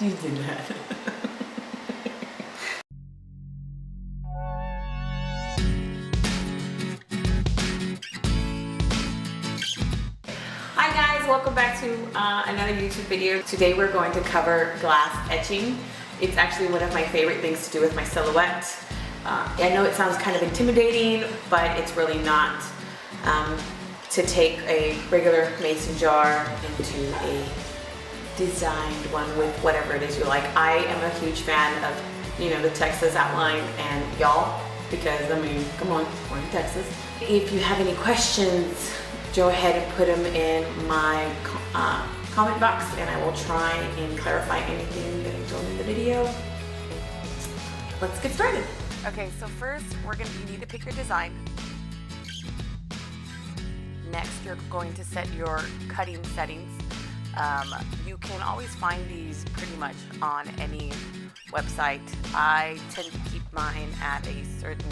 You did that. Hi guys, welcome back to another YouTube video. Today we're going to cover glass etching. It's actually one of my favorite things to do with my silhouette. I know it sounds kind of intimidating, but it's really not. To take a regular mason jar into a designed one with whatever it is you like. I am a huge fan of, the Texas outline and y'all, because I mean, come on, we're in Texas. If you have any questions, go ahead and put them in my comment box and I will try and clarify anything that I told in the video. Let's get started. Okay, so first you need to pick your design. Next, you're going to set your cutting settings. You can always find these pretty much on any website. I tend to keep mine at a certain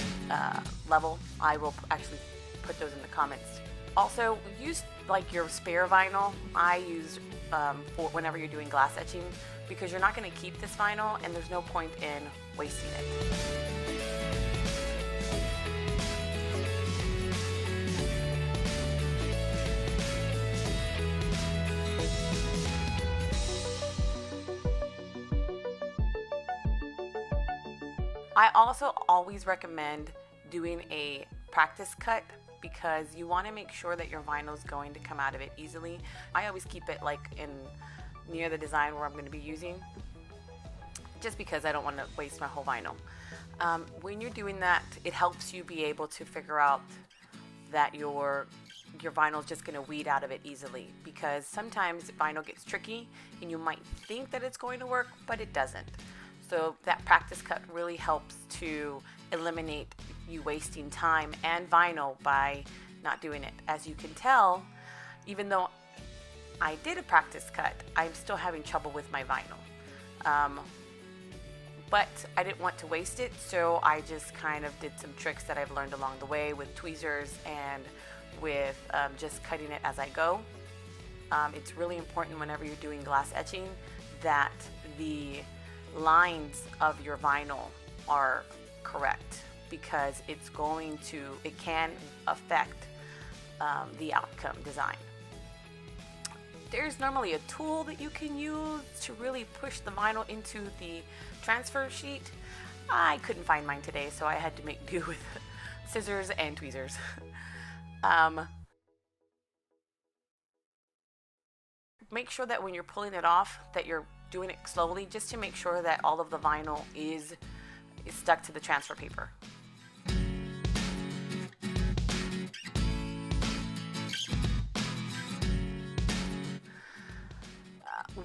level. I will actually put those in the comments. Also, use like your spare vinyl. I use for whenever you're doing glass etching, because you're not going to keep this vinyl and there's no point in wasting it. I also always recommend doing a practice cut, because you want to make sure that your vinyl is going to come out of it easily. I always keep it like near the design where I'm going to be using, just because I don't want to waste my whole vinyl. When you're doing that, it helps you be able to figure out that your vinyl is just going to weed out of it easily, because sometimes vinyl gets tricky and you might think that it's going to work, but it doesn't. So that practice cut really helps to eliminate you wasting time and vinyl by not doing it. As you can tell, even though I did a practice cut, I'm still having trouble with my vinyl. But I didn't want to waste it, so I just kind of did some tricks that I've learned along the way with tweezers and with just cutting it as I go. It's really important whenever you're doing glass etching that the lines of your vinyl are correct, because it can affect the outcome design. There's normally a tool that you can use to really push the vinyl into the transfer sheet. I couldn't find mine today, so I had to make do with scissors and tweezers. Make sure that when you're pulling it off that you're doing it slowly, just to make sure that all of the vinyl is stuck to the transfer paper.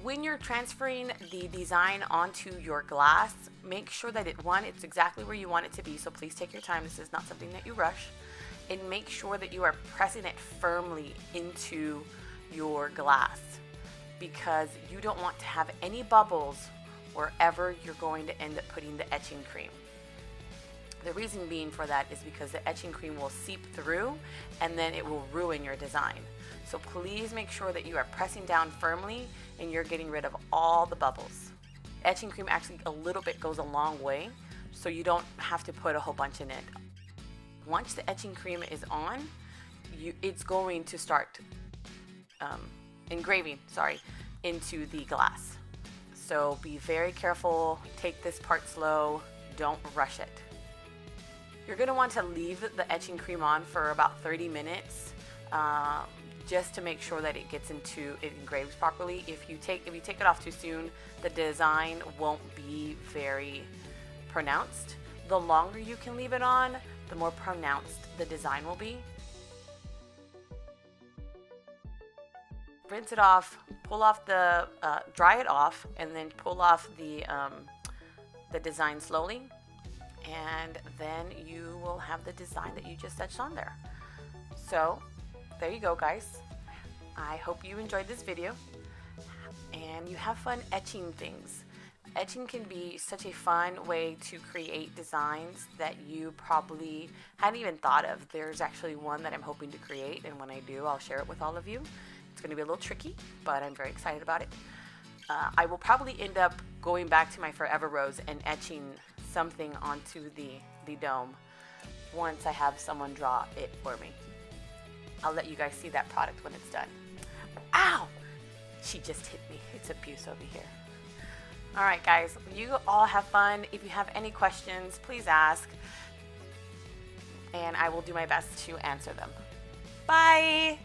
When you're transferring the design onto your glass, make sure that it's exactly where you want it to be, so please take your time. This is not something that you rush. And make sure that you are pressing it firmly into your glass, because you don't want to have any bubbles wherever you're going to end up putting the etching cream. The reason being for that is because the etching cream will seep through and then it will ruin your design. So please make sure that you are pressing down firmly and you're getting rid of all the bubbles. Etching cream actually a little bit goes a long way, so you don't have to put a whole bunch in it. Once the etching cream is on, it's going to start engraving into the glass. So be very careful, take this part slow, don't rush it. You're going to want to leave the etching cream on for about 30 minutes just to make sure that it engraves properly. If you take it off too soon, the design won't be very pronounced. The longer you can leave it on, the more pronounced the design will be. Rinse it off, pull off dry it off, and then pull off the design slowly, and then you will have the design that you just etched on there. So there you go, guys. I hope you enjoyed this video and you have fun etching things. Etching can be such a fun way to create designs that you probably hadn't even thought of. There's actually one that I'm hoping to create, and when I do, I'll share it with all of you. It's going to be a little tricky, but I'm very excited about it. I will probably end up going back to my Forever Rose and etching something onto the dome once I have someone draw it for me. I'll let you guys see that product when it's done. Ow! She just hit me. It's abuse over here. All right, guys, you all have fun. If you have any questions, please ask, and I will do my best to answer them. Bye!